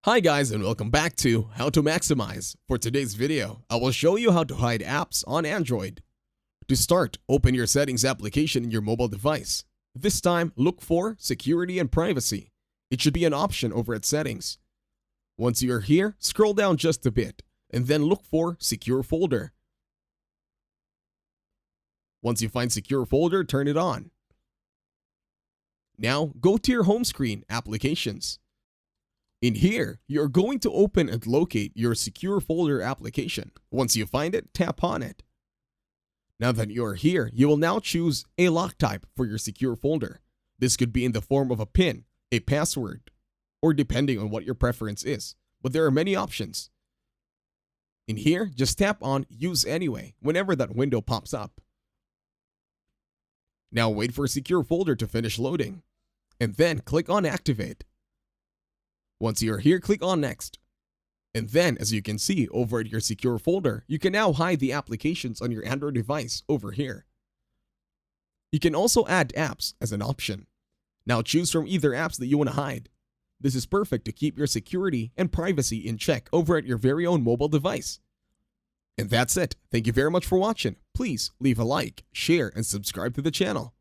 Hi guys and welcome back to How to Maximize. For today's video, I will show you how to hide apps on Android. To start, open your settings application in your mobile device. This time, look for Security and Privacy. It should be an option over at Settings. Once you are here, scroll down just a bit and then look for Secure Folder. Once you find Secure Folder, turn it on. Now, go to your home screen, Applications. In here, you're going to open and locate your Secure Folder application. Once you find it, tap on it. Now that you are here, you will now choose a lock type for your Secure Folder. This could be in the form of a PIN, a password, or depending on what your preference is. But there are many options. In here, just tap on Use Anyway whenever that window pops up. Now wait for Secure Folder to finish loading, and then click on Activate. Once you're here, click on Next. And then, as you can see over at your Secure Folder, you can now hide the applications on your Android device over here. You can also add apps as an option. Now choose from either apps that you want to hide. This is perfect to keep your security and privacy in check over at your very own mobile device. And that's it. Thank you very much for watching. Please leave a like, share, and subscribe to the channel.